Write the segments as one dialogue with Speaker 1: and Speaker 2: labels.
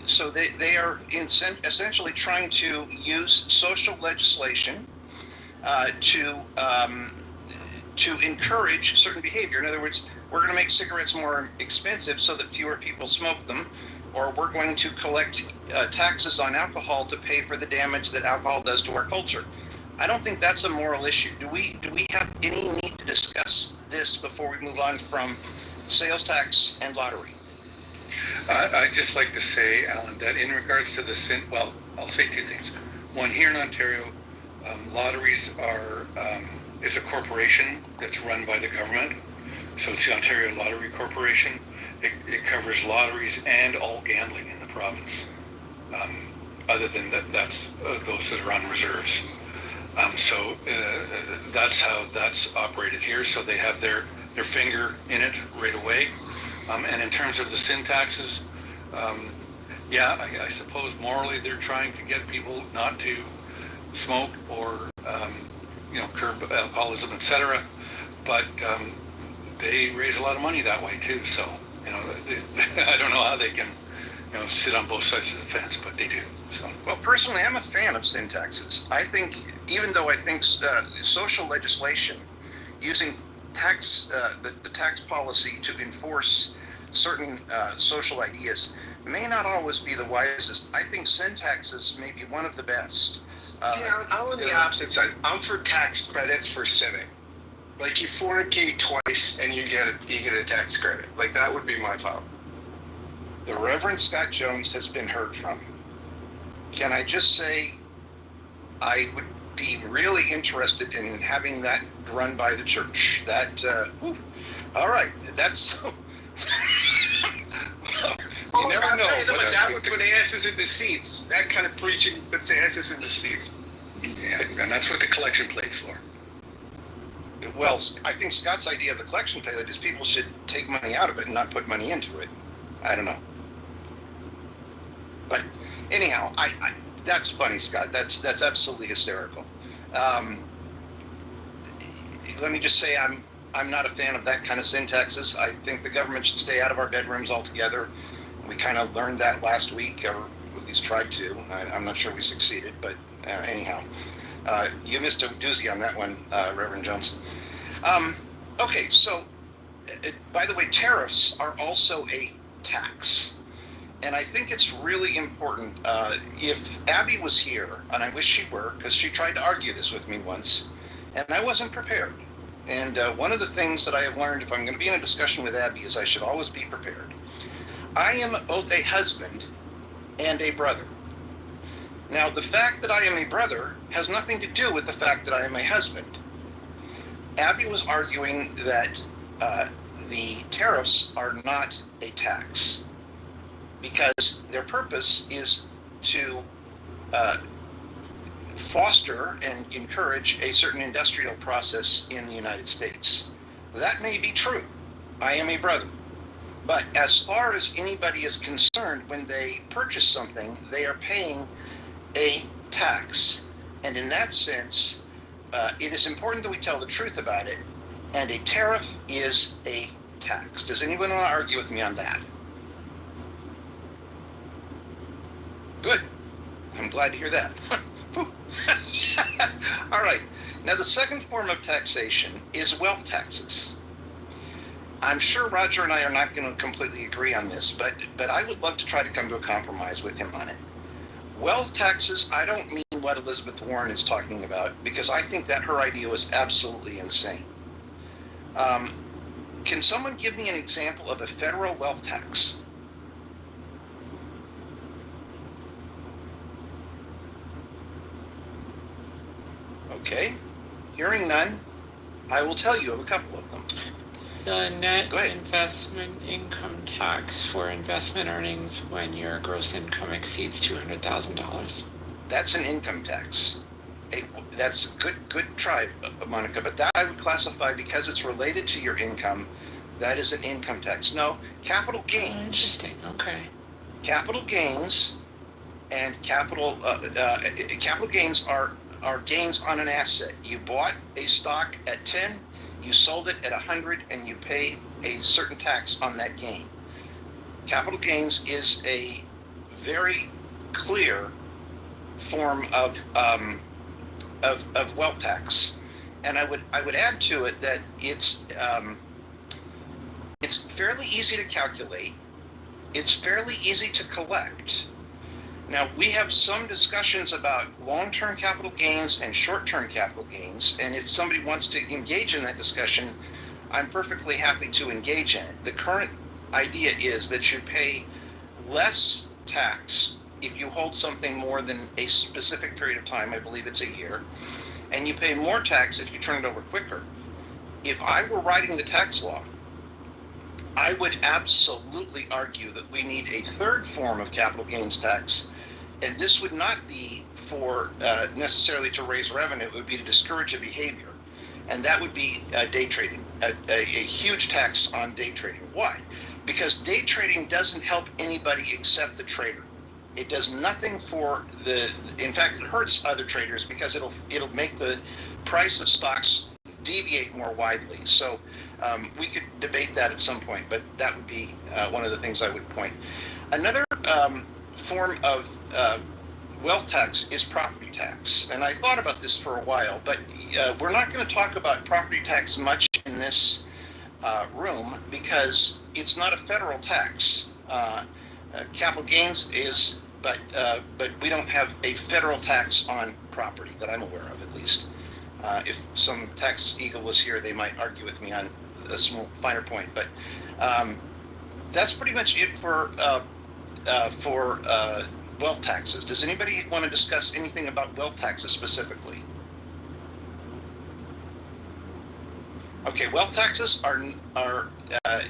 Speaker 1: So they are essentially trying to use social legislation to encourage certain behavior. In other words, we're going to make cigarettes more expensive so that fewer people smoke them, or we're going to collect taxes on alcohol to pay for the damage that alcohol does to our culture. I don't think that's a moral issue. Do we have any need to discuss this before we move on from sales tax and lottery?
Speaker 2: I'd just like to say, Alan, that in regards to the well, I'll say two things. One, here in Ontario, lotteries is a corporation that's run by the government. So it's the Ontario Lottery Corporation. It covers lotteries and all gambling in the province. Other than that's those that are on reserves. So that's how that's operated here. So they have their finger in it right away. And in terms of the sin taxes, I suppose morally they're trying to get people not to smoke or curb alcoholism, etc. But they raise a lot of money that way too. So I don't know how they can sit on both sides of the fence, but they do. So.
Speaker 1: Well, personally, I'm a fan of sin taxes. I think, even though I think social legislation using the tax policy to enforce certain social ideas may not always be the wisest. I think sin taxes may be one of the best.
Speaker 3: I'm on the opposite side. I'm for tax credits for sinning. Like, you fornicate twice and you get a tax credit. Like, that would be my thought.
Speaker 1: The Reverend Scott Jones has been heard from. Can I just say, I would be really interested in having that run by the church. All right, that's. You never know.
Speaker 3: That would put asses in the seats. That kind of preaching puts asses in the seats.
Speaker 2: Yeah, and that's what the collection plate's for.
Speaker 1: Well, I think Scott's idea of the collection plate is people should take money out of it and not put money into it. I don't know. But anyhow, that's funny, Scott. That's absolutely hysterical. Let me just say I'm not a fan of that kind of sin taxes. I think the government should stay out of our bedrooms altogether. We kind of learned that last week, or at least tried to. I'm not sure we succeeded, but anyhow. You missed a doozy on that one, Reverend Jones. Okay, so, by the way, tariffs are also a tax. And I think it's really important. If Abby was here, and I wish she were, because she tried to argue this with me once, and I wasn't prepared. And one of the things that I have learned, if I'm going to be in a discussion with Abby, is I should always be prepared. I am both a husband and a brother. Now, the fact that I am a brother has nothing to do with the fact that I am a husband. Abby was arguing that the tariffs are not a tax because their purpose is to foster and encourage a certain industrial process in the United States. That may be true. I am a brother. But as far as anybody is concerned, when they purchase something, they are paying a tax. And in that sense, it is important that we tell the truth about it. And a tariff is a tax. Does anyone want to argue with me on that? Good. I'm glad to hear that. All right. Now, the second form of taxation is wealth taxes. I'm sure Roger and I are not going to completely agree on this, but I would love to try to come to a compromise with him on it. Wealth taxes, I don't mean what Elizabeth Warren is talking about, because I think that her idea was absolutely insane. Can someone give me an example of a federal wealth tax? Okay, hearing none, I will tell you of a couple of them.
Speaker 4: The net investment income tax for investment earnings when your gross income exceeds $200,000.
Speaker 1: That's an income tax. That's a good try, Monica, but that I would classify because it's related to your income. That is an income tax. No, capital gains.
Speaker 4: Oh, interesting. Okay.
Speaker 1: Capital gains and capital gains are gains on an asset. You bought a stock at 10. You sold it at 100 and you pay a certain tax on that gain. capital gains is a very clear form of wealth tax, and I would add to it that it's fairly easy to calculate. It's fairly easy to collect. Now, we have some discussions about long-term capital gains and short-term capital gains, and if somebody wants to engage in that discussion, I'm perfectly happy to engage in it. The current idea is that you pay less tax if you hold something more than a specific period of time, I believe it's a year, and you pay more tax if you turn it over quicker. If I were writing the tax law, I would absolutely argue that we need a third form of capital gains tax, and this would not be for necessarily to raise revenue. It would be to discourage a behavior, and that would be day trading, a huge tax on day trading. Why? Because day trading doesn't help anybody except the trader. It does nothing for in fact, it hurts other traders because it'll make the price of stocks deviate more widely. So we could debate that at some point, but that would be one of the things I would point. Another form of wealth tax is property tax. And I thought about this for a while, but we're not going to talk about property tax much in this room because it's not a federal tax. Capital gains is, but we don't have a federal tax on property that I'm aware of, at least. If some tax eagle was here, they might argue with me on a small finer point, but that's pretty much it for wealth taxes. Does anybody want to discuss anything about wealth taxes specifically? Okay, wealth taxes are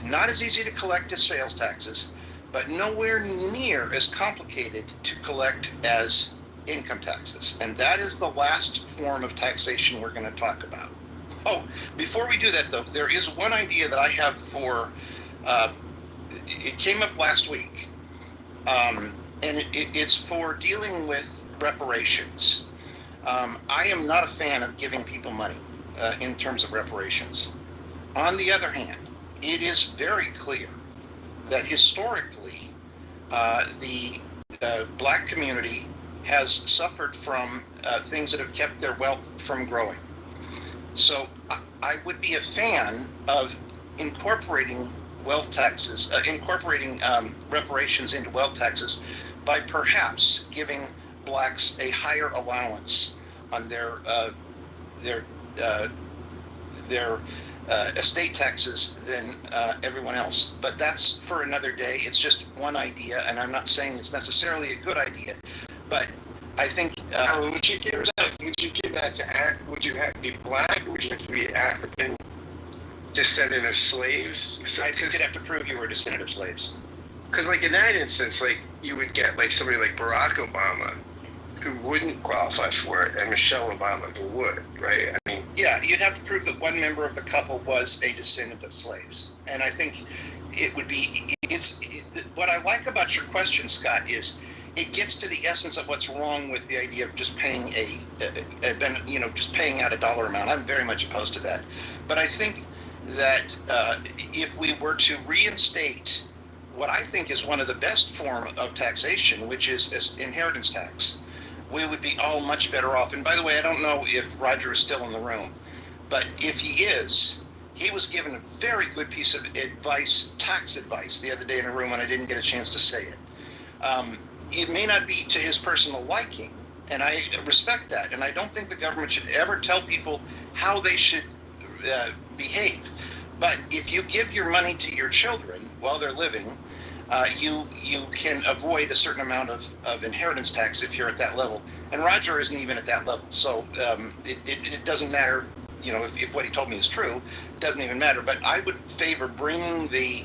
Speaker 1: not as easy to collect as sales taxes, but nowhere near as complicated to collect as income taxes. And that is the last form of taxation we're going to talk about. Oh, before we do that though, there is one idea that I have for, it came up last week, and it's for dealing with reparations. I am not a fan of giving people money in terms of reparations. On the other hand, it is very clear that historically the black community has suffered from things that have kept their wealth from growing. So I would be a fan of incorporating wealth taxes, incorporating reparations into wealth taxes by perhaps giving blacks a higher allowance on their estate taxes than everyone else. But that's for another day. It's just one idea, and I'm not saying it's necessarily a good idea. But I think
Speaker 3: would you give that to would you have to be black, or would you have to be African descendant of slaves?
Speaker 1: I think you'd have to prove you were a descendant of slaves.
Speaker 3: Because like in that instance, like you would get like somebody like Barack Obama who wouldn't qualify for it, and Michelle Obama who would, right? I mean,
Speaker 1: yeah, you'd have to prove that one member of the couple was a descendant of slaves. And I think it would be, what I like about your question, Scott, is it gets to the essence of what's wrong with the idea of just paying just paying out a dollar amount. I'm very much opposed to that. But I think that if we were to reinstate what I think is one of the best form of taxation, which is inheritance tax, we would be all much better off. And by the way, I don't know if Roger is still in the room, but if he is, he was given a very good piece of advice, tax advice, the other day in a room, and I didn't get a chance to say it. It may not be to his personal liking, and I respect that. And I don't think the government should ever tell people how they should behave. But if you give your money to your children while they're living, you can avoid a certain amount of inheritance tax if you're at that level. And Roger isn't even at that level, so it doesn't matter. If what he told me is true, it doesn't even matter. But I would favor bringing the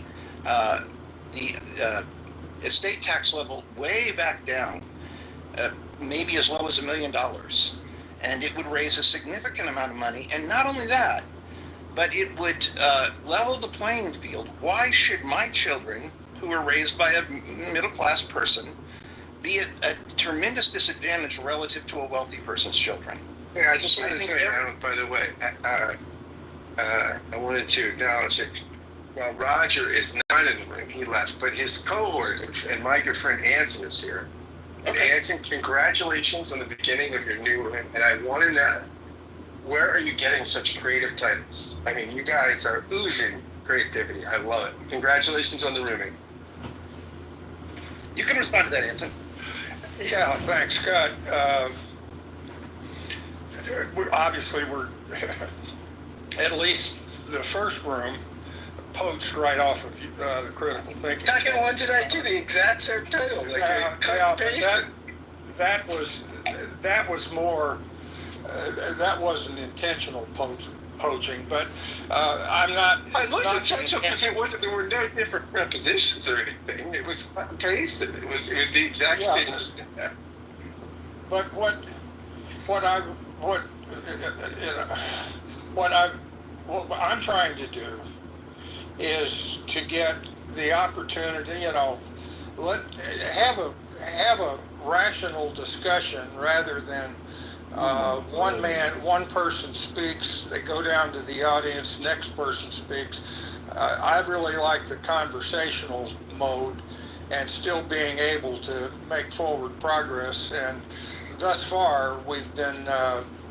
Speaker 1: estate tax level way back down, maybe as low as $1 million, and it would raise a significant amount of money. And not only that, but it would level the playing field. Why should my children, who are raised by a middle-class person, be at a tremendous disadvantage relative to a wealthy person's children?
Speaker 3: Yeah, I just wanted to say, by the way, I wanted to acknowledge that well, Roger is not in the room. He left, but his cohort and my good friend Anson is here. And Anson, congratulations on the beginning of your new room. And I want to know, where are you getting such creative titles? I mean, you guys are oozing creativity. I love it. Congratulations on the rooming.
Speaker 1: You can respond to that, Anson.
Speaker 5: Yeah, thanks, Scott. We're at least the first room poached right off of the critical thinking.
Speaker 3: Second one today too, the exact same title. Like
Speaker 5: that was more. That wasn't intentional poaching, but I'm not.
Speaker 3: I looked
Speaker 5: not
Speaker 3: at the because it wasn't. There were no different prepositions or anything. It was pasted. It was the exact same.
Speaker 5: But what I'm trying to do is to get the opportunity, have a rational discussion rather than one person speaks, they go down to the audience, next person speaks. I really like the conversational mode and still being able to make forward progress. And thus far, we've been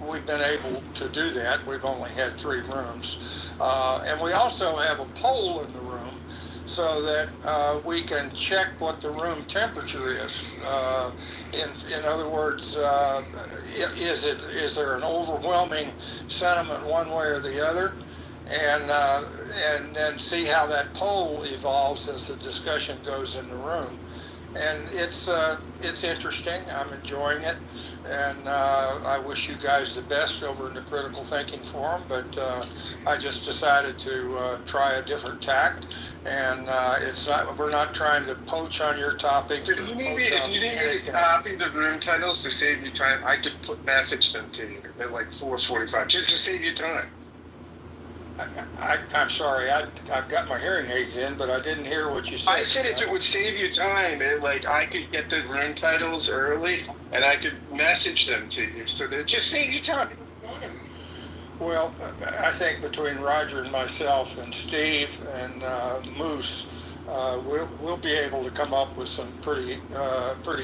Speaker 5: able to do that. We've only had 3 rooms. And we also have a poll in the room so that we can check what the room temperature is. In other words, is there an overwhelming sentiment one way or the other? And then see how that poll evolves as the discussion goes in the room. And it's interesting. I'm enjoying it, and I wish you guys the best over in the Critical Thinking Forum. But I just decided to try a different tact, and we're not trying to poach on your topic.
Speaker 3: If you need me to copy the room titles to save you time, I could message them to you at like 4:45 just to save you time.
Speaker 5: I'm sorry, I've got my hearing aids in, but I didn't hear what you said.
Speaker 3: I said if it would save you time, I could get the room titles early and I could message them to you, so that just save you time.
Speaker 5: Well, I think between Roger and myself and Steve and Moose, we'll be able to come up with some pretty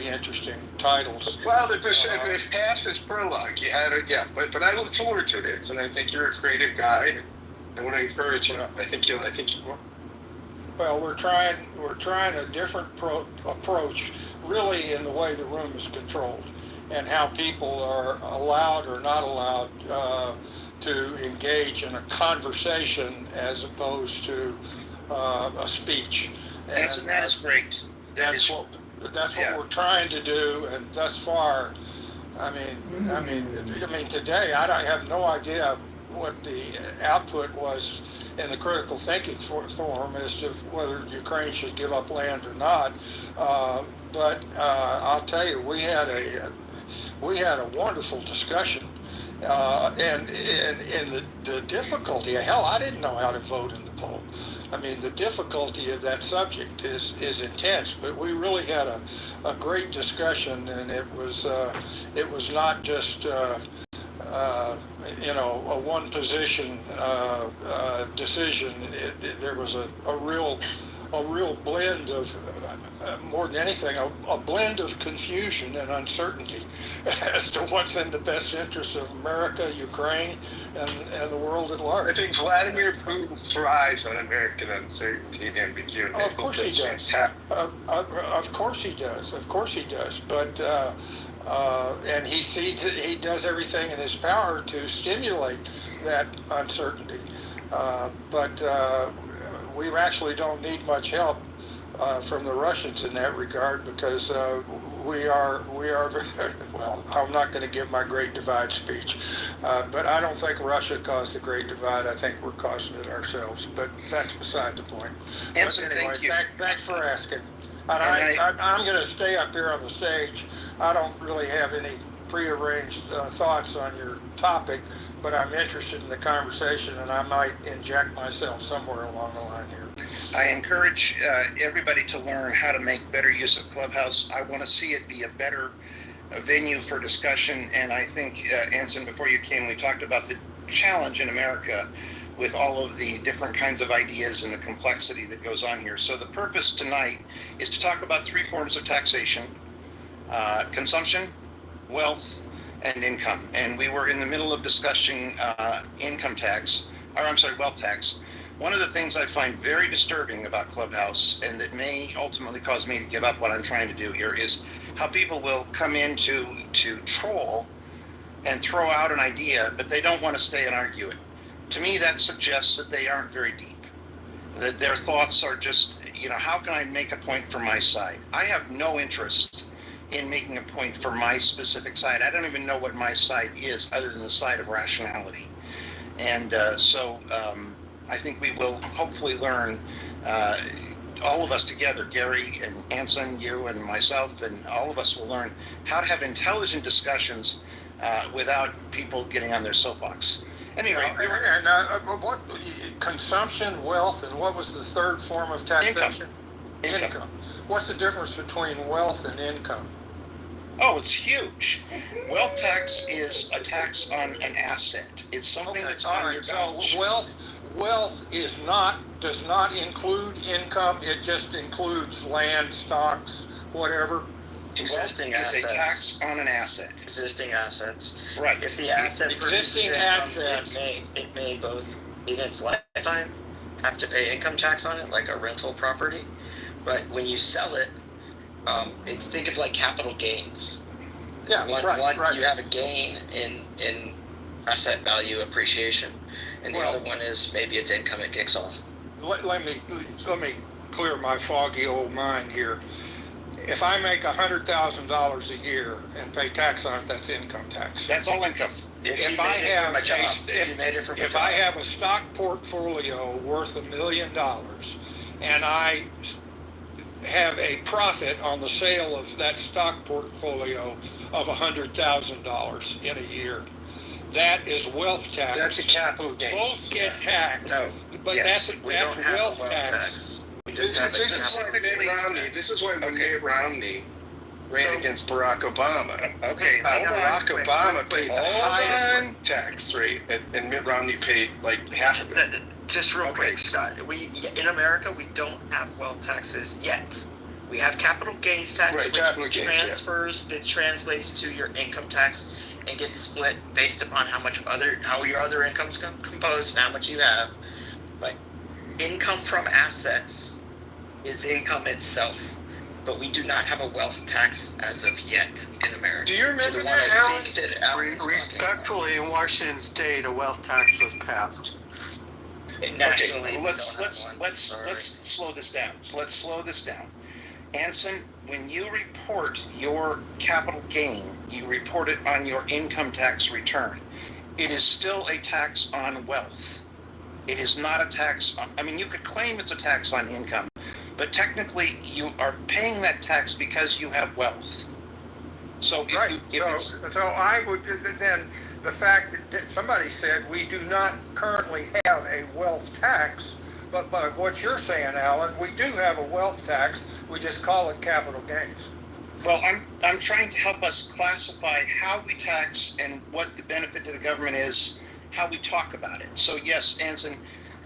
Speaker 5: interesting titles.
Speaker 3: Well, if past is prologue, you had it, yeah. But I look forward to this, and I think you're a creative guy. I want to encourage you. I think you will.
Speaker 5: Well, we're trying a different approach, really, in the way the room is controlled, and how people are allowed or not allowed to engage in a conversation as opposed to a speech.
Speaker 1: And that is great.
Speaker 5: That's what we're trying to do, and thus far, I mean, today I have no idea what the output was in the Critical Thinking Forum as to whether Ukraine should give up land or not. But I'll tell you, we had a wonderful discussion, and the difficulty. Hell, I didn't know how to vote in the poll. I mean, the difficulty of that subject is intense. But we really had a great discussion, and it was not just a one position decision. There was a real blend of more than anything, a blend of confusion and uncertainty as to what's in the best interest of America, Ukraine, and the world at large.
Speaker 3: I think Vladimir Putin thrives on American uncertainty and ambiguity.
Speaker 5: Of course he does. Of course he does. Of course he does. But and he does everything in his power to stimulate that uncertainty. But we actually don't need much help from the Russians in that regard, because we are well. I'm not going to give my Great Divide speech, but I don't think Russia caused the Great Divide. I think we're causing it ourselves. But that's beside the point.
Speaker 1: Anson,
Speaker 5: but anyway,
Speaker 1: thank you.
Speaker 5: Thanks for asking. And I'm going to stay up here on the stage. I don't really have any prearranged thoughts on your topic, but I'm interested in the conversation, and I might inject myself somewhere along the line here.
Speaker 1: I encourage everybody to learn how to make better use of Clubhouse. I want to see it be a better venue for discussion, and I think, Anson, before you came, we talked about the challenge in America with all of the different kinds of ideas and the complexity that goes on here. So the purpose tonight is to talk about three forms of taxation: consumption, wealth, and income. And we were in the middle of discussing wealth tax. One of the things I find very disturbing about Clubhouse, and that may ultimately cause me to give up what I'm trying to do here, is how people will come in to troll and throw out an idea, but they don't want to stay and argue it. To me, that suggests that they aren't very deep, that their thoughts are just, how can I make a point for my side? I have no interest in making a point for my specific side. I don't even know what my side is other than the side of rationality. And so I think we will hopefully learn, all of us together, Gary and Anson, you and myself, and all of us will learn how to have intelligent discussions without people getting on their soapbox. Anyway,
Speaker 5: what consumption, wealth, and what was the third form of taxation? Income. What's the difference between wealth and income?
Speaker 1: Oh, it's huge. Wealth tax is a tax on an asset. It's something that's on your balance sheet.
Speaker 5: Wealth does not include income. It just includes land, stocks, whatever.
Speaker 6: Existing
Speaker 1: Wealth
Speaker 6: assets.
Speaker 1: is a tax on an asset.
Speaker 6: Existing assets.
Speaker 1: Right.
Speaker 6: If the asset produces
Speaker 5: Existing
Speaker 6: income,
Speaker 5: assets.
Speaker 6: it may both in its lifetime have to pay income tax on it, like a rental property. But when you sell it, think of like capital gains.
Speaker 5: Yeah, right.
Speaker 6: You have a gain in asset value appreciation, and the other one is maybe it's income it kicks off.
Speaker 5: Let me clear my foggy old mind here. If I make $100,000 a year and pay tax on it, that's income tax.
Speaker 1: That's all income.
Speaker 5: If I have a stock portfolio worth $1 million and I have a profit on the sale of that stock portfolio of $100,000 in a year, that is wealth tax.
Speaker 3: That's a capital gain.
Speaker 5: Both get taxed.
Speaker 6: No,
Speaker 5: but
Speaker 1: yes,
Speaker 5: that's
Speaker 6: we don't have
Speaker 5: wealth
Speaker 6: a wealth tax. We just have
Speaker 3: This is when Mitt Romney ran against Barack Obama.
Speaker 1: Okay,
Speaker 3: Barack Obama paid the
Speaker 1: Hold
Speaker 3: highest
Speaker 1: on.
Speaker 3: tax rate, and Mitt Romney paid like half of it.
Speaker 6: Just real quick, Scott. In America, we don't have wealth taxes yet. We have capital gains tax,
Speaker 3: Right,
Speaker 6: which
Speaker 3: capital gains,
Speaker 6: transfers, it translates to your income tax and gets split based upon how your other income's composed and how much you have. But income from assets is income itself. But we do not have a wealth tax as of yet in America.
Speaker 3: Do you remember
Speaker 6: the
Speaker 3: that,
Speaker 6: one I
Speaker 3: Alan?
Speaker 6: think that Alan's talking
Speaker 7: Respectfully, in Washington State, a wealth tax was passed.
Speaker 6: about. Nationally,
Speaker 1: Okay,
Speaker 6: we
Speaker 1: let's
Speaker 6: don't have one. Sorry.
Speaker 1: slow this down. Let's slow this down. Anson, when you report your capital gain, you report it on your income tax return. It is still a tax on wealth. It is not a tax on, you could claim it's a tax on income, but technically you are paying that tax because you have wealth. So
Speaker 5: So I would then, the fact that somebody said we do not currently have a wealth tax, but by what you're saying, Alan, we do have a wealth tax. We just call it capital gains.
Speaker 1: Well, I'm trying to help us classify how we tax and what the benefit to the government is, how we talk about it. So yes, Anson,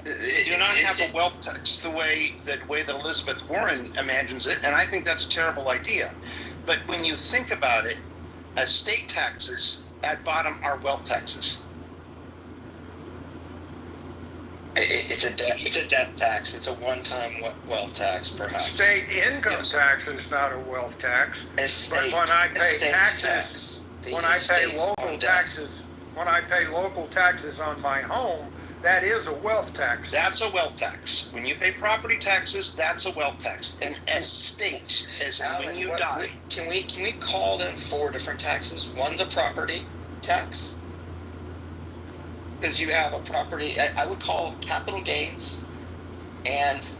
Speaker 1: do not have a wealth tax the way that Elizabeth Warren imagines it, and I think that's a terrible idea. But when you think about it, as state taxes at bottom are wealth taxes.
Speaker 6: It's a debt tax. It's a one-time wealth tax, perhaps.
Speaker 5: State income tax is not a wealth tax.
Speaker 6: Estate,
Speaker 5: but when I pay taxes,
Speaker 6: tax,
Speaker 5: when I pay local taxes on my home, that is a wealth tax.
Speaker 1: That's a wealth tax. When you pay property taxes, that's a wealth tax. And estate, as in when you die.
Speaker 6: Can we call them 4 different taxes? One's a property tax. Because you have a property, I would call capital gains and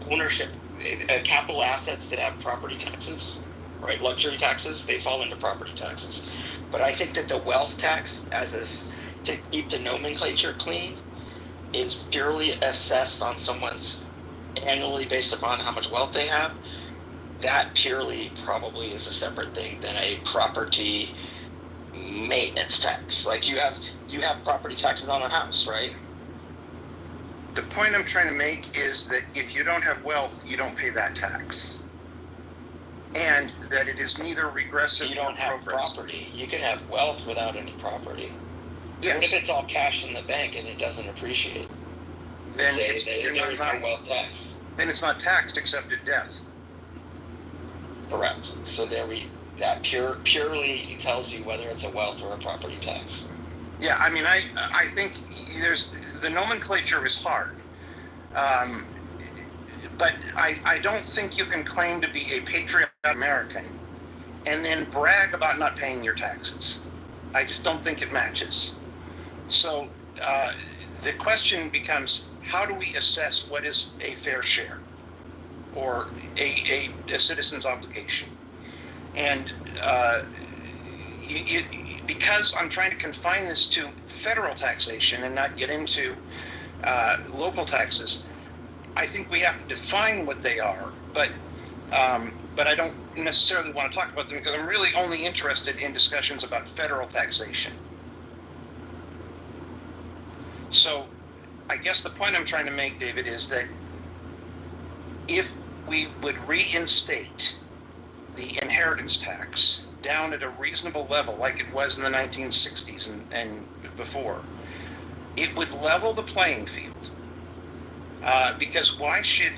Speaker 6: ownership, capital assets that have property taxes, right? Luxury taxes, they fall into property taxes. But I think that the wealth tax, to keep the nomenclature clean, is purely assessed on someone's annually based upon how much wealth they have. That purely probably is a separate thing than a property maintenance tax. Like you have property taxes on a house, right?
Speaker 1: The point I'm trying to make is that if you don't have wealth, you don't pay that tax. And that it is neither regressive
Speaker 6: You
Speaker 1: nor
Speaker 6: don't have
Speaker 1: progressive.
Speaker 6: property. You can have wealth without any property.
Speaker 1: Yes.
Speaker 6: What if it's all cash in the bank and it doesn't appreciate?
Speaker 1: Then
Speaker 6: Say
Speaker 1: it's,
Speaker 6: that
Speaker 1: you're
Speaker 6: there is no
Speaker 1: not,
Speaker 6: wealth tax.
Speaker 1: then it's not taxed except at death.
Speaker 6: Correct. So that purely tells you whether it's a wealth or a property tax.
Speaker 1: Yeah, I mean, I think the nomenclature is hard. But I don't think you can claim to be a patriotic American and then brag about not paying your taxes. I just don't think it matches. So the question becomes, how do we assess what is a fair share or a citizen's obligation? And because I'm trying to confine this to federal taxation and not get into local taxes, I think we have to define what they are, but I don't necessarily want to talk about them because I'm really only interested in discussions about federal taxation. So I guess the point I'm trying to make, David, is that if we would reinstate the inheritance tax down at a reasonable level like it was in the 1960s and before, it would level the playing field. Because why should,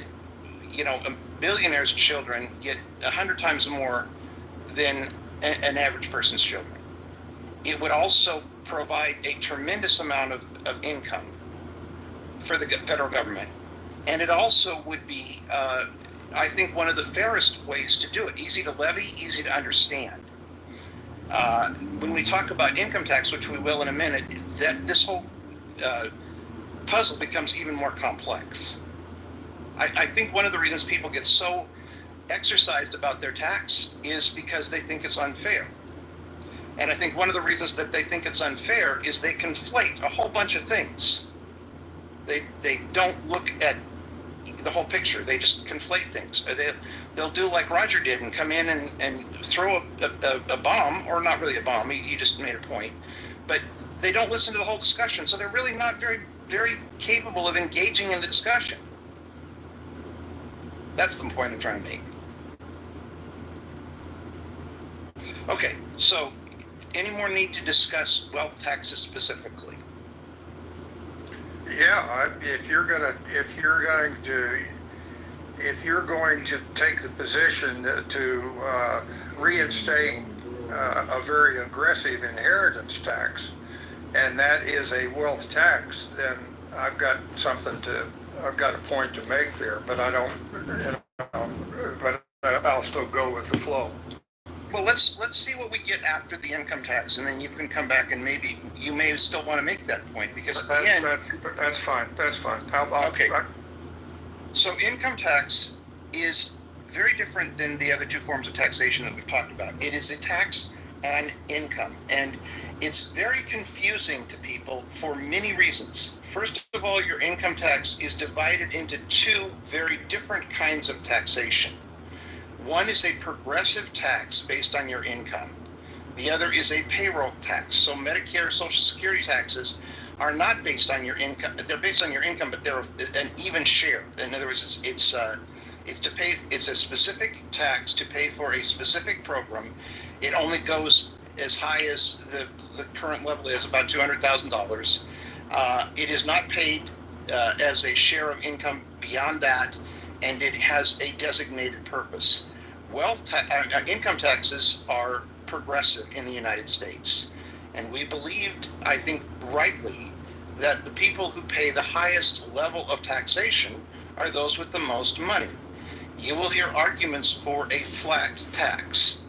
Speaker 1: a billionaire's children get 100 times more than an average person's children? It would also provide a tremendous amount of income for the federal government. And it also would be, I think, one of the fairest ways to do it. Easy to levy, easy to understand. When we talk about income tax, which we will in a minute, that this whole puzzle becomes even more complex. I think one of the reasons people get so exercised about their tax is because they think it's unfair. And I think one of the reasons that they think it's unfair is they conflate a whole bunch of things. They don't look at the whole picture. They just conflate things. They'll do like Roger did and come in and throw a bomb, or not really a bomb, he just made a point. But they don't listen to the whole discussion, so they're really not very, very capable of engaging in the discussion. That's the point I'm trying to make. Okay, so any more need to discuss wealth taxes specifically?
Speaker 5: Yeah, if you're going to take the position to reinstate a very aggressive inheritance tax, and that is a wealth tax, then I've got a point to make there, but I don't, but I'll still go with the flow.
Speaker 1: Well, let's see what we get after the income tax, and then you can come back and maybe you may still want to make that point, because at the end.
Speaker 5: That's fine.
Speaker 1: Okay. So income tax is very different than the other two forms of taxation that we've talked about. It is a tax on income, and it's very confusing to people for many reasons. First of all, your income tax is divided into two very different kinds of taxation. One is a progressive tax based on your income. The other is a payroll tax. So Medicare, Social Security taxes are not based on your income. They're based on your income, but they're an even share. In other words, it's a specific tax to pay for a specific program. It only goes as high as the current level is, about $200,000. It is not paid as a share of income beyond that, and it has a designated purpose. Income taxes are progressive in the United States, and we believed, I think rightly, that the people who pay the highest level of taxation are those with the most money. You will hear arguments for a flat tax.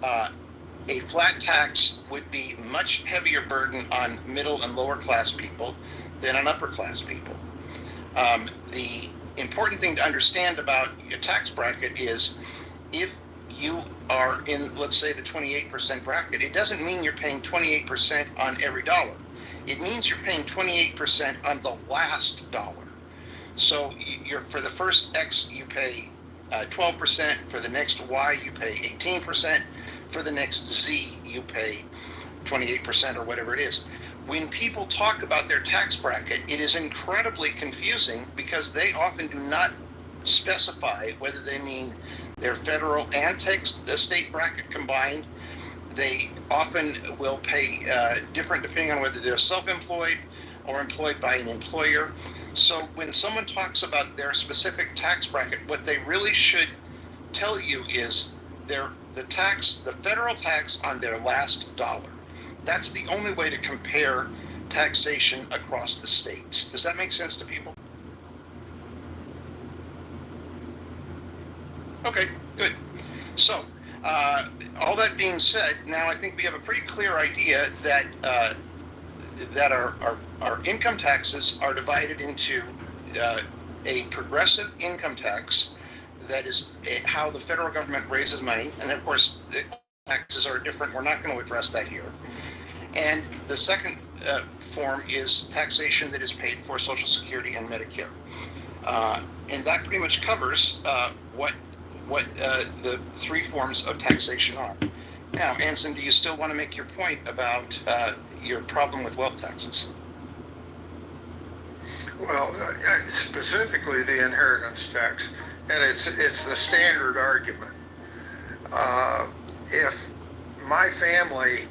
Speaker 1: A flat tax would be much heavier burden on middle and lower class people than on upper class people. The important thing to understand about your tax bracket is if you are in, let's say, the 28% bracket, it doesn't mean you're paying 28% on every dollar. It means you're paying 28% on the last dollar. So for the first X, you pay 12%. For the next Y, you pay 18%. For the next Z, you pay 28% or whatever it is. when people talk about their tax bracket, it is incredibly confusing because they often do not specify whether they mean their federal and state bracket combined. They often will pay different depending on whether they're self-employed or employed by an employer. So when someone talks about their specific tax bracket, what they really should tell you is the federal tax on their last dollar. That's the only way to compare taxation across the states. Does that make sense to people? Okay, good. So, all that being said, now I think we have a pretty clear idea that that our income taxes are divided into a progressive income tax that is how the federal government raises money, and of course the taxes are different. We're not going to address that here. And the second form is taxation that is paid for Social Security and Medicare, and that pretty much covers what the three forms of taxation are. Now, Anson, do you still want to make your point about your problem with wealth taxes?
Speaker 5: Well, specifically the inheritance tax, and it's the standard argument. If my family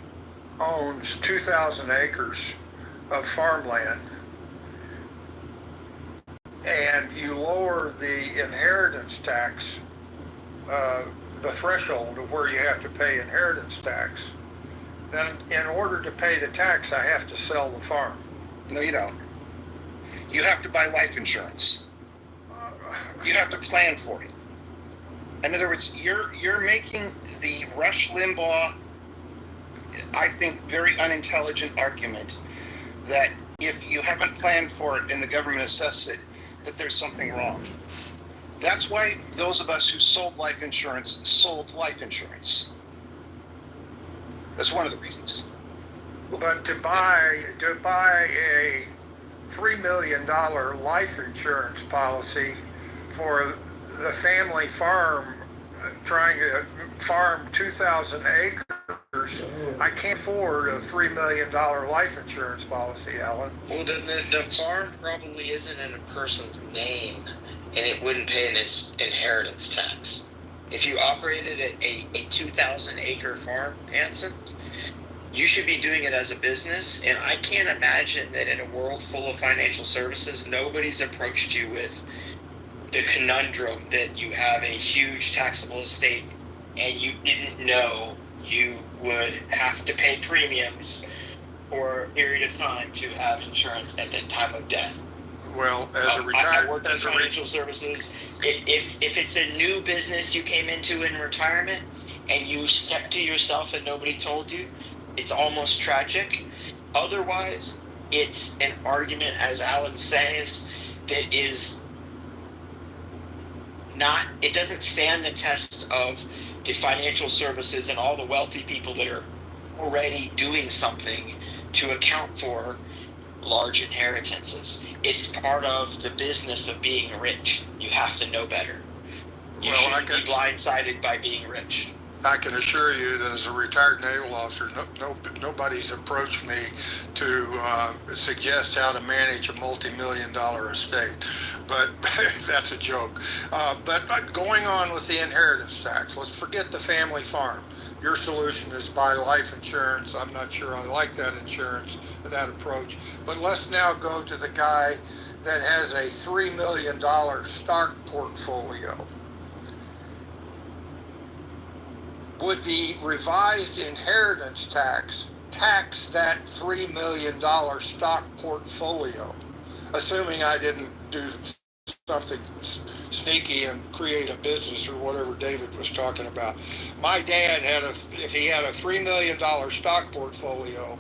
Speaker 5: owns 2,000 acres of farmland and you lower the inheritance tax, the threshold of where you have to pay inheritance tax, then in order to pay the tax, I have to sell the farm.
Speaker 1: No, you don't. You have to buy life insurance. You have to plan for it. In other words, you're making the Rush Limbaugh, I think, very unintelligent argument that if you haven't planned for it and the government assesses it, that there's something wrong. That's why those of us who sold life insurance sold life insurance. That's one of the reasons.
Speaker 5: But to buy a $3 million life insurance policy for the family farm trying to farm 2,000 acres, I can't afford a $3 million life insurance policy, Alan.
Speaker 6: Well, the farm probably isn't in a person's name, and it wouldn't pay an inheritance tax. If you operated a 2,000 acre farm, Anson, you should be doing it as a business. And I can't imagine that in a world full of financial services, nobody's approached you with the conundrum that you have a huge taxable estate and you didn't know you would have to pay premiums for a period of time to have insurance at the time of death.
Speaker 5: Well, as a
Speaker 6: I worked in financial services. If it's a new business you came into in retirement and you kept to yourself and nobody told you, it's almost tragic. Otherwise, it's an argument, as Alan says, that is not, it doesn't stand the test of the financial services and all the wealthy people that are already doing something to account for large inheritances. It's part of the business of being rich. You have to know better. You shouldn't be blindsided by being rich.
Speaker 5: I can assure you that as a retired naval officer, nobody's approached me to suggest how to manage a multi-million-dollar estate. But that's a joke. But going on with the inheritance tax, let's forget the family farm. Your solution is buy life insurance. I'm not sure I like that that approach. But let's now go to the guy that has a $3 million stock portfolio. Would the revised inheritance tax that $3 million stock portfolio, assuming I didn't do something sneaky and create a business or whatever David was talking about? My dad if he had a $3 million stock portfolio,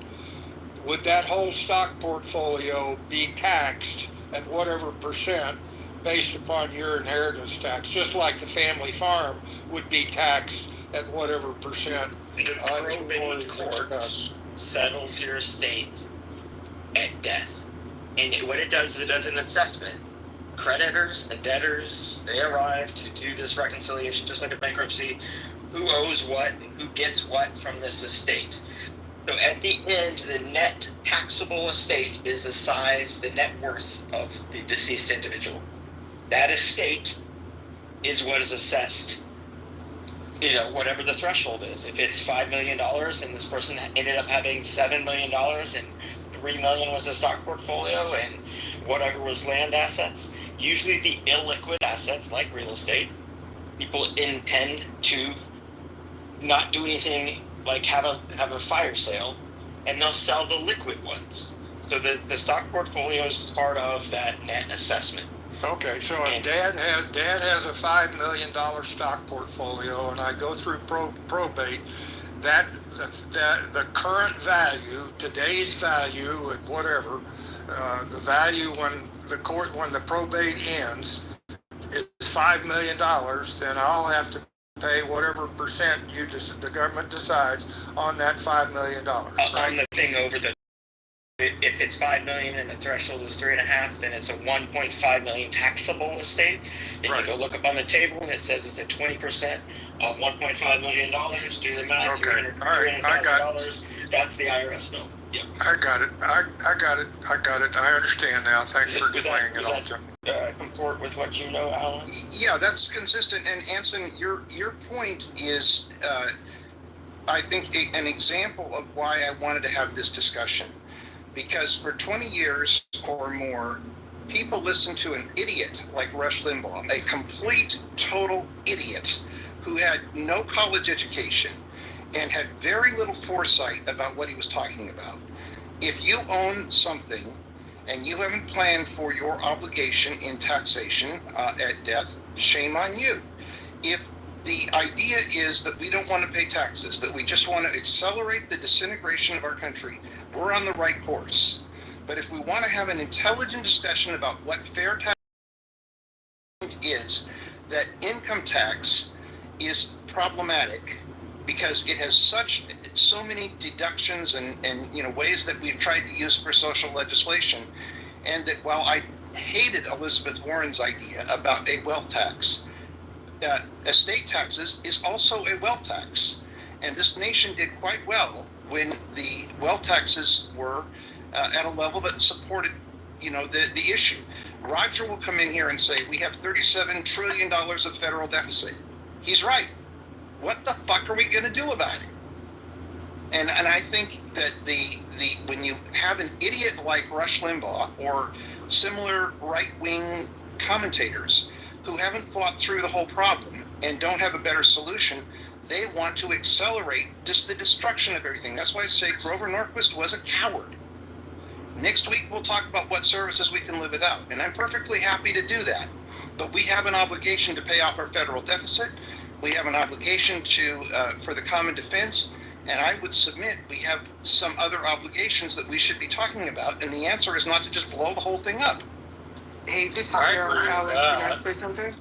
Speaker 5: would that whole stock portfolio be taxed at whatever percent based upon your inheritance tax, just like the family farm would be taxed at whatever percent?
Speaker 6: The probate court settles your estate at death. And what it does is it does an assessment. Creditors and debtors, they arrive to do this reconciliation just like a bankruptcy. Who owes what and who gets what from this estate. So at the end, the net taxable estate is the size, the net worth of the deceased individual. That estate is what is assessed, whatever the threshold is. If it's $5 million and this person ended up having $7 million and $3 million was a stock portfolio and whatever was land assets, usually the illiquid assets like real estate, people intend to not do anything like have a fire sale, and they'll sell the liquid ones. So the stock portfolio is part of that net assessment.
Speaker 5: Okay, so if Dad has a $5 million stock portfolio, and I go through probate, that the current value, today's value, and whatever, the value when the probate ends is $5 million, then I'll have to pay whatever percent the government decides on that $5 million. Right?
Speaker 6: On the thing over the, if it's $5 million and the threshold is 3.5, then it's a 1.5 million taxable estate. And
Speaker 5: Right.
Speaker 6: you go look up on the table and it says it's a 20% of $1.5 million. Do the math.
Speaker 5: Okay.
Speaker 6: $300,000. That's the IRS bill. Yep.
Speaker 5: I got it. I understand now. Thanks for explaining it all to me.
Speaker 6: Comport with what you know, Alan?
Speaker 1: Yeah, that's consistent. And Anson, your point is, I think, an example of why I wanted to have this discussion. Because for 20 years or more, people listened to an idiot like Rush Limbaugh, a complete, total idiot who had no college education and had very little foresight about what he was talking about. If you own something and you haven't planned for your obligation in taxation at death, shame on you. If the idea is that we don't want to pay taxes, that we just want to accelerate the disintegration of our country, we're on the right course. But if we want to have an intelligent discussion about what fair tax is, that income tax is problematic because it has so many deductions and ways that we've tried to use for social legislation, and that while I hated Elizabeth Warren's idea about a wealth tax, estate taxes is also a wealth tax, and this nation did quite well when the wealth taxes were at a level that supported the issue. Roger will come in here and say we have $37 trillion of federal deficit. He's right. What the fuck are we going to do about it? And I think that when you have an idiot like Rush Limbaugh or similar right-wing commentators who haven't thought through the whole problem and don't have a better solution, they want to accelerate just the destruction of everything. That's why I say Grover Norquist was a coward. Next week, we'll talk about what services we can live without, and I'm perfectly happy to do that. But we have an obligation to pay off our federal deficit. We have an obligation for the common defense, and I would submit we have some other obligations that we should be talking about, and the answer is not to just blow the whole thing up.
Speaker 8: Hey, this is Darryl Allen. Can I say something?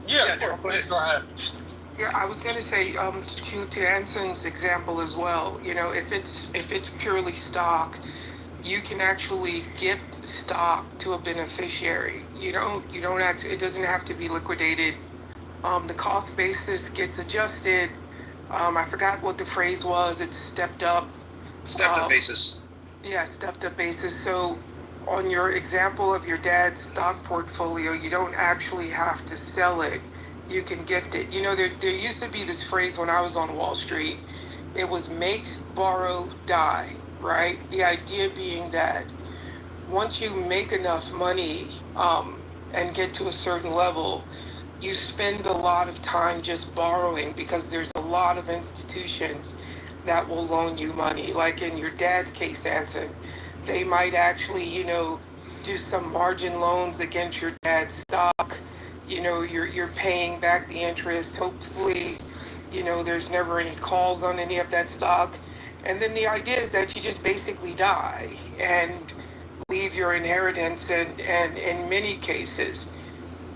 Speaker 1: Yeah, Darryl, go ahead.
Speaker 3: Go ahead.
Speaker 8: Yeah, I was going to say to Anson's example as well. If it's purely stock, you can actually gift stock to a beneficiary. You don't actually. It doesn't have to be liquidated. The cost basis gets adjusted. I forgot what the phrase was. It's stepped up.
Speaker 1: Stepped up basis.
Speaker 8: Yeah, stepped up basis. So on your example of your dad's stock portfolio, you don't actually have to sell it. You can gift it. There used to be this phrase when I was on Wall Street. It was make, borrow, die, right? The idea being that once you make enough money and get to a certain level, you spend a lot of time just borrowing because there's a lot of institutions that will loan you money. Like in your dad's case, Anson, they might actually, do some margin loans against your dad's stock. You're paying back the interest. Hopefully, there's never any calls on any of that stock. And then the idea is that you just basically die and leave your inheritance. And in many cases,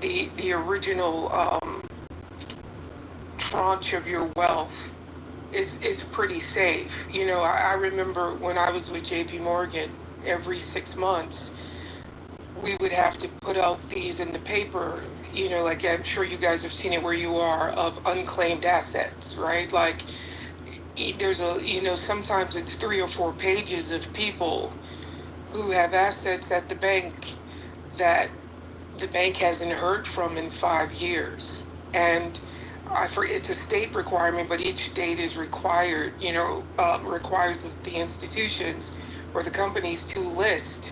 Speaker 8: the original tranche of your wealth is pretty safe. I remember when I was with JP Morgan, every 6 months, we would have to put out these in the paper, like I'm sure you guys have seen it where you are, of unclaimed assets, right? Like there's a, sometimes it's 3 or 4 pages of people who have assets at the bank that the bank hasn't heard from in 5 years. And it's a state requirement, but each state is required, requires the institutions or the companies to list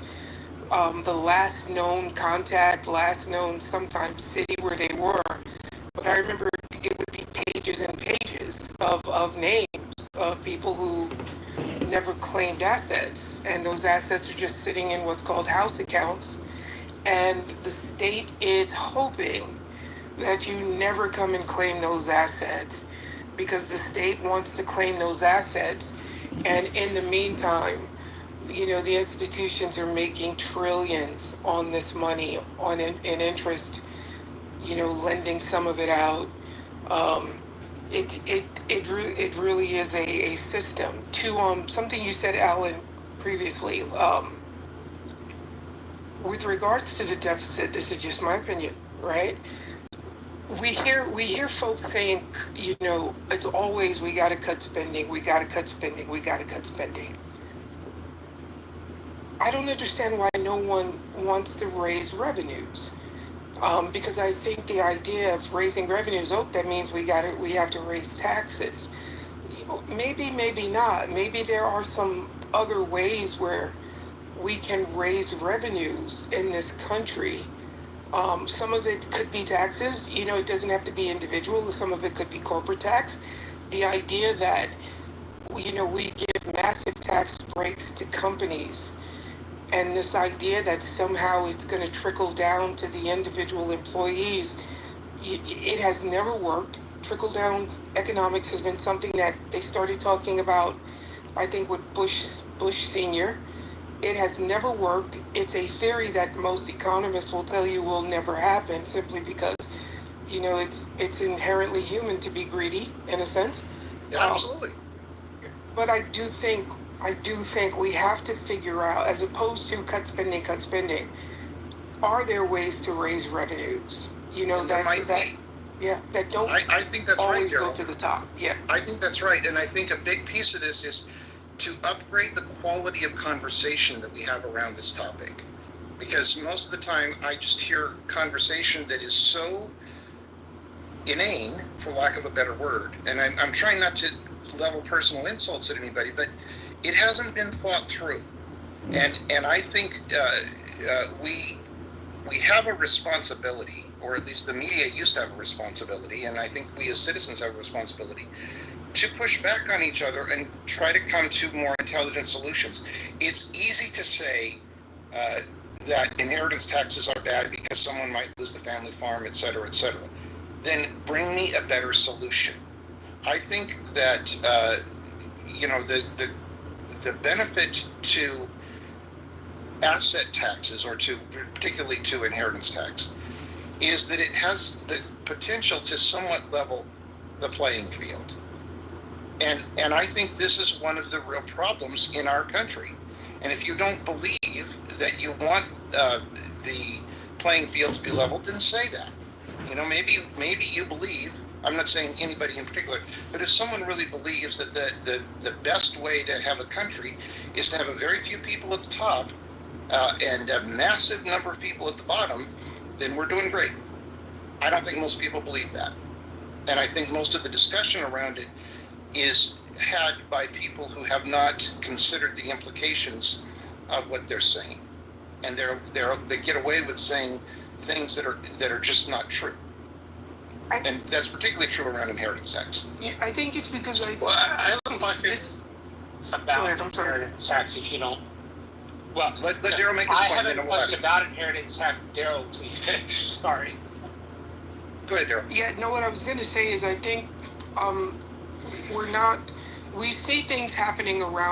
Speaker 8: the last known contact, last known sometimes city where they were. But I remember it would be pages and pages of names of people who never claimed assets. And those assets are just sitting in what's called house accounts. And the state is hoping that you never come and claim those assets because the state wants to claim those assets. And in the meantime, the institutions are making trillions on this money in interest, lending some of it out. It really is a system. To something you said, Alan, previously, with regards to the deficit, this is just my opinion, right? We hear folks saying, it's always we got to cut spending, we got to cut spending, we got to cut spending. I don't understand why no one wants to raise revenues, because I think the idea of raising revenues, that means we have to raise taxes. Maybe not. Maybe there are some other ways where we can raise revenues in this country. Some of it could be taxes. It doesn't have to be individual. Some of it could be corporate tax. The idea that, we give massive tax breaks to companies, and this idea that somehow it's going to trickle down to the individual employees, it has never worked. Trickle-down economics has been something that they started talking about, I think, with Bush Sr. It has never worked. It's a theory that most economists will tell you will never happen simply because, it's inherently human to be greedy, in a sense.
Speaker 1: Absolutely.
Speaker 8: But I do think we have to figure out, as opposed to cut spending, are there ways to raise revenues? That don't
Speaker 1: I think that's
Speaker 8: always
Speaker 1: right,
Speaker 8: go
Speaker 1: Daryl.
Speaker 8: to the top. Yeah.
Speaker 1: I think that's right. And I think a big piece of this is to upgrade the quality of conversation that we have around this topic. Because most of the time I just hear conversation that is so inane, for lack of a better word. And I'm trying not to level personal insults at anybody, but it hasn't been thought through. And I think we have a responsibility, or at least the media used to have a responsibility, and I think we as citizens have a responsibility to push back on each other and try to come to more intelligent solutions. It's easy to say that inheritance taxes are bad because someone might lose the family farm, et cetera, et cetera. Then bring me a better solution. I think that the benefit to asset taxes, or particularly to inheritance tax, is that it has the potential to somewhat level the playing field. And I think this is one of the real problems in our country. And if you don't believe that you want the playing field to be leveled, then say that. Maybe you believe, I'm not saying anybody in particular, but if someone really believes that the best way to have a country is to have a very few people at the top and a massive number of people at the bottom, then we're doing great. I don't think most people believe that. And I think most of the discussion around it is had by people who have not considered the implications of what they're saying. And they get away with saying things that are just not true. And that's particularly true around inheritance tax.
Speaker 8: Yeah, I think it's because
Speaker 4: I have a question about inheritance tax. If you don't, let
Speaker 1: Daryl make his point.
Speaker 4: I have a question about inheritance tax. Daryl, please finish. Sorry.
Speaker 1: Go ahead, Daryl.
Speaker 8: Yeah, no, what I was going to say is I think we see things happening around